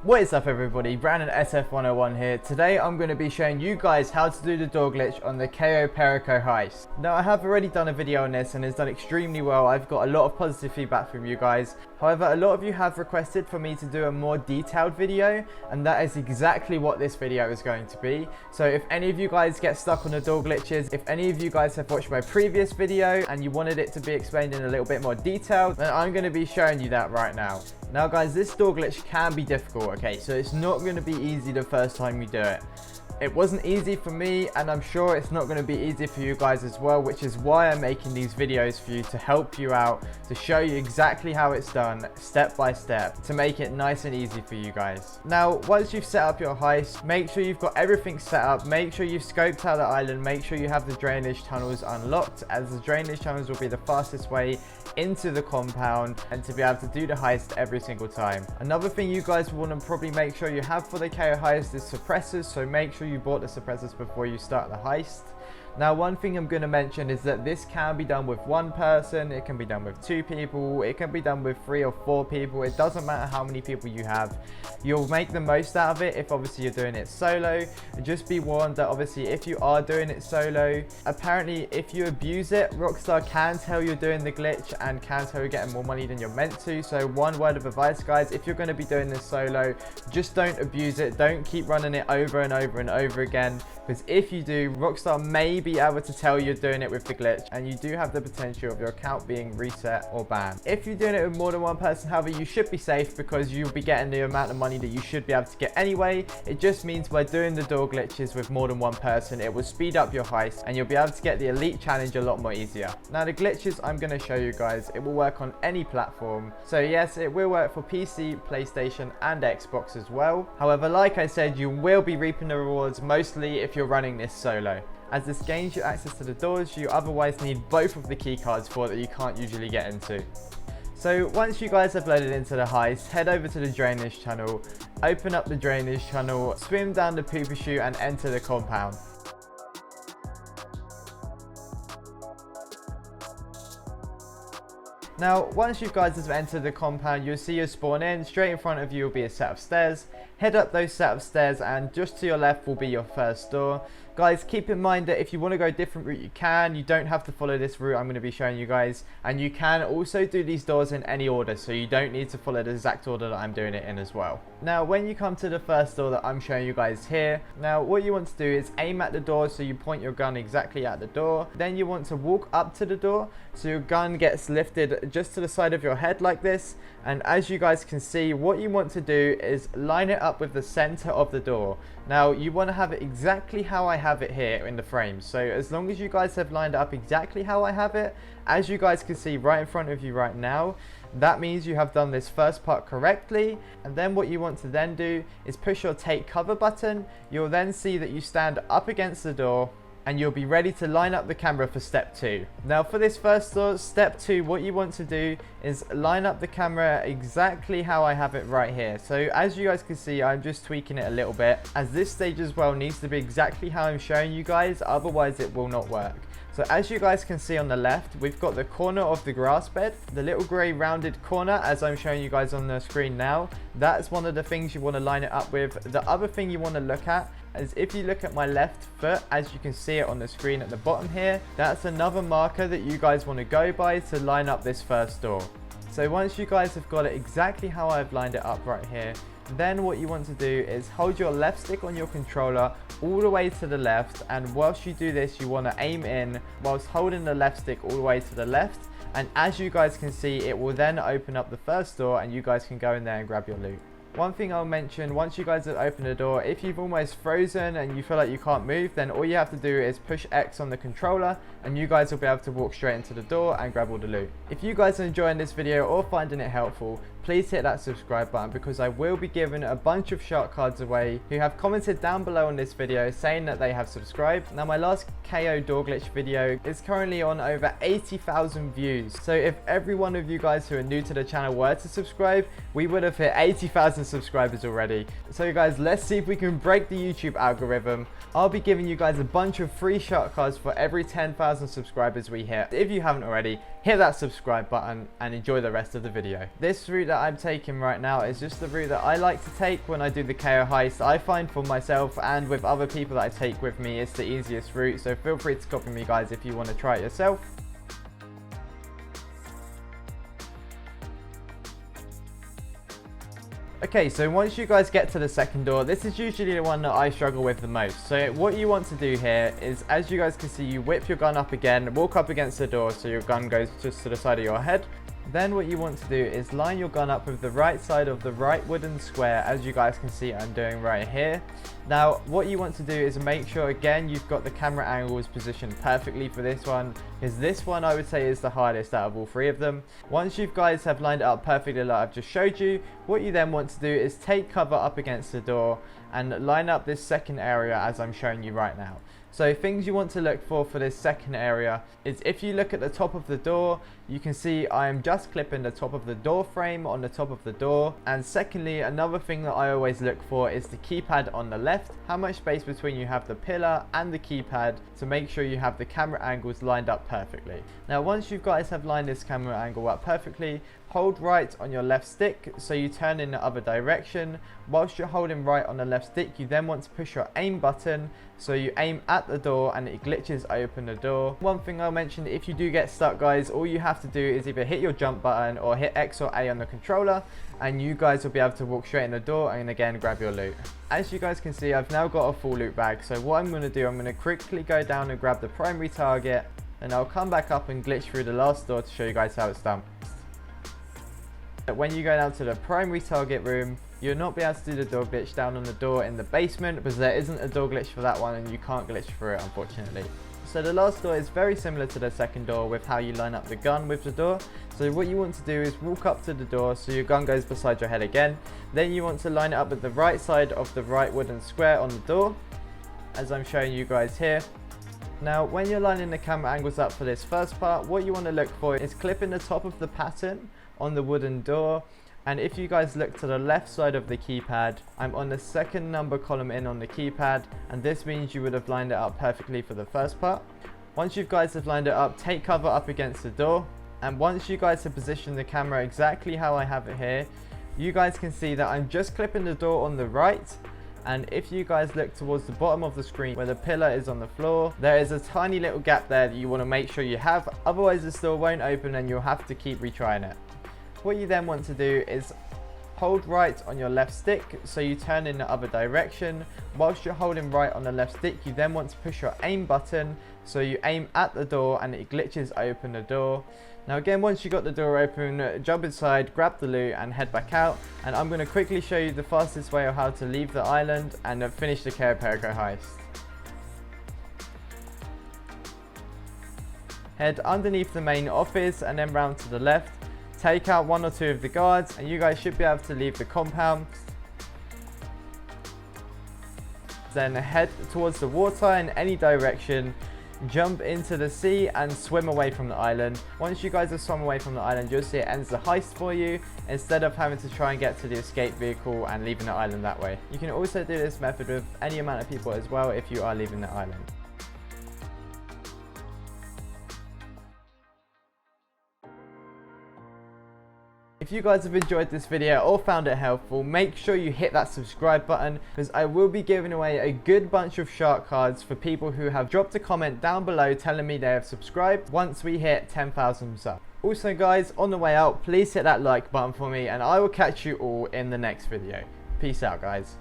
What is up everybody, Brandon SF101 here. Today I'm going to be showing you guys how to do the door glitch on the Cayo Perico heist. Now I have already done a video on this and it's done extremely well. I've got a lot of positive feedback from you guys. However, a lot of you have requested for me to do a more detailed video, and that is exactly what this video is going to be. So if any of you guys get stuck on the door glitches, if any of you guys have watched my previous video and you wanted it to be explained in a little bit more detail, then I'm going to be showing you that right now. Now guys, this door glitch can be difficult, okay? So it's not going to be easy the first time you do it. It wasn't easy for me, and I'm sure it's not going to be easy for you guys as well, which is why I'm making these videos for you, to help you out, to show you exactly how it's done step by step, to make it nice and easy for you guys. Now, once you've set up your heist, make sure you've got everything set up, make sure you've scoped out the island, make sure you have the drainage tunnels unlocked, as the drainage tunnels will be the fastest way into the compound and to be able to do the heist every single time. Another thing you guys want to probably make sure you have for the Cayo heist is suppressors, so make sure you bought the suppressors before you start the heist. Now, one thing I'm going to mention is that this can be done with one person, it can be done with 2 people, it can be done with 3 or 4 people. It doesn't matter how many people you have. You'll make the most out of it if obviously you're doing it solo. And just be warned that obviously if you are doing it solo, apparently if you abuse it, Rockstar can tell you're doing the glitch and can tell you're getting more money than you're meant to. So one word of advice guys, if you're going to be doing this solo, just don't abuse it. Don't keep running it over and over and over again, because if you do, Rockstar may be able to tell you're doing it with the glitch, and you do have the potential of your account being reset or banned. If you're doing it with more than one person, however, you should be safe because you'll be getting the amount of money that you should be able to get anyway. It just means by doing the door glitches with more than one person, it will speed up your heist and you'll be able to get the elite challenge a lot more easier. Now the glitches I'm going to show you guys, it will work on any platform. So yes, it will work for PC, PlayStation and Xbox as well. However, like I said, you will be reaping the rewards mostly if you're running this solo, as this gains you access to the doors you otherwise need both of the key cards for that you can't usually get into. So once you guys have loaded into the heist, head over to the drainage tunnel, open up the drainage tunnel, swim down the pooper chute and enter the compound. Now, once you guys have entered the compound, you'll see you spawn in. Straight in front of you will be a set of stairs. Head up those set of stairs and just to your left will be your first door. Guys, keep in mind that if you want to go a different route, you can. You don't have to follow this route I'm going to be showing you guys. And you can also do these doors in any order, so you don't need to follow the exact order that I'm doing it in as well. Now, when you come to the first door that I'm showing you guys here, now what you want to do is aim at the door, so you point your gun exactly at the door. Then you want to walk up to the door, so your gun gets lifted just to the side of your head like this. And as you guys can see, what you want to do is line it up with the center of the door. Now you want to have it exactly how I have it here in the frame. So as long as you guys have lined it up exactly how I have it, as you guys can see right in front of you right now, that means you have done this first part correctly. And then what you want to then do is push your take cover button. You'll then see that you stand up against the door and you'll be ready to line up the camera for step 2. Now for this first door, step 2, what you want to do is line up the camera exactly how I have it right here. So as you guys can see, I'm just tweaking it a little bit, as this stage as well needs to be exactly how I'm showing you guys, otherwise it will not work. So as you guys can see on the left, we've got the corner of the grass bed, the little grey rounded corner as I'm showing you guys on the screen now. That's one of the things you want to line it up with. The other thing you want to look at is if you look at my left foot, as you can see it on the screen at the bottom here, that's another marker that you guys want to go by to line up this first door. So once you guys have got it exactly how I've lined it up right here, then what you want to do is hold your left stick on your controller all the way to the left, and whilst you do this you want to aim in whilst holding the left stick all the way to the left, and as you guys can see it will then open up the first door and you guys can go in there and grab your loot. One thing I'll mention, once you guys have opened the door, if you've almost frozen and you feel like you can't move, then all you have to do is push X on the controller and you guys will be able to walk straight into the door and grab all the loot. If you guys are enjoying this video or finding it helpful, please hit that subscribe button, because I will be giving a bunch of shark cards away who have commented down below on this video saying that they have subscribed. Now my last Cayo door glitch video is currently on over 80,000 views. So if every one of you guys who are new to the channel were to subscribe, we would have hit 80,000 subscribers already. So guys, let's see if we can break the YouTube algorithm. I'll be giving you guys a bunch of free shark cards for every 10,000 subscribers we hit. If you haven't already, hit that subscribe button and enjoy the rest of the video. This route that that I'm taking right now is just the route that I like to take when I do the Cayo heist. I find for myself and with other people that I take with me, it's the easiest route, so feel free to copy me guys if you want to try it yourself. Okay, so once you guys get to the second door, this is usually the one that I struggle with the most. So what you want to do here is, as you guys can see, you whip your gun up again, walk up against the door so your gun goes just to the side of your head. Then what you want to do is line your gun up with the right side of the right wooden square, as you guys can see I'm doing right here. Now what you want to do is make sure again you've got the camera angles positioned perfectly for this one, because this one I would say is the hardest out of all three of them. Once you guys have lined it up perfectly like I've just showed you, what you then want to do is take cover up against the door and line up this second area as I'm showing you right now. So things you want to look for this second area is, if you look at the top of the door, you can see I am just clipping the top of the door frame on the top of the door. And secondly, another thing that I always look for is the keypad on the left, how much space between you have the pillar and the keypad, to make sure you have the camera angles lined up perfectly. Now once you guys have lined this camera angle up perfectly, hold right on your left stick so you turn in the other direction. Whilst you're holding right on the left stick, you then want to push your aim button so you aim at the door and it glitches open the door. One thing I'll mention, if you do get stuck guys, all you have to do is either hit your jump button or hit X or A on the controller, and you guys will be able to walk straight in the door and again grab your loot. As you guys can see, I've now got a full loot bag, so what I'm going to do, I'm going to quickly go down and grab the primary target, and I'll come back up and glitch through the last door to show you guys how it's done. When you go down to the primary target room, you'll not be able to do the door glitch down on the door in the basement, because there isn't a door glitch for that one and you can't glitch through it unfortunately. So the last door is very similar to the second door with how you line up the gun with the door. So what you want to do is walk up to the door so your gun goes beside your head again. Then you want to line it up with the right side of the right wooden square on the door, as I'm showing you guys here. Now when you're lining the camera angles up for this first part, what you want to look for is clipping the top of the pattern on the wooden door. And if you guys look to the left side of the keypad, I'm on the second number column in on the keypad, and this means you would have lined it up perfectly for the first part. Once you guys have lined it up, take cover up against the door, and once you guys have positioned the camera exactly how I have it here, you guys can see that I'm just clipping the door on the right. And if you guys look towards the bottom of the screen where the pillar is on the floor, there is a tiny little gap there that you want to make sure you have, otherwise the door won't open and you'll have to keep retrying it. What you then want to do is hold right on your left stick so you turn in the other direction. Whilst you're holding right on the left stick, you then want to push your aim button so you aim at the door and it glitches open the door. Now again, once you got the door open, jump inside, grab the loot and head back out. And I'm going to quickly show you the fastest way of how to leave the island and finish the Cayo Perico heist. Head underneath the main office and then round to the left. Take out one or two of the guards and you guys should be able to leave the compound. Then head towards the water in any direction, jump into the sea and swim away from the island. Once you guys have swum away from the island, you'll see it ends the heist for you, instead of having to try and get to the escape vehicle and leaving the island that way. You can also do this method with any amount of people as well if you are leaving the island. If you guys have enjoyed this video or found it helpful, make sure you hit that subscribe button, because I will be giving away a good bunch of shark cards for people who have dropped a comment down below telling me they have subscribed once we hit 10,000 subs. Also guys, on the way out, please hit that like button for me and I will catch you all in the next video. Peace out guys.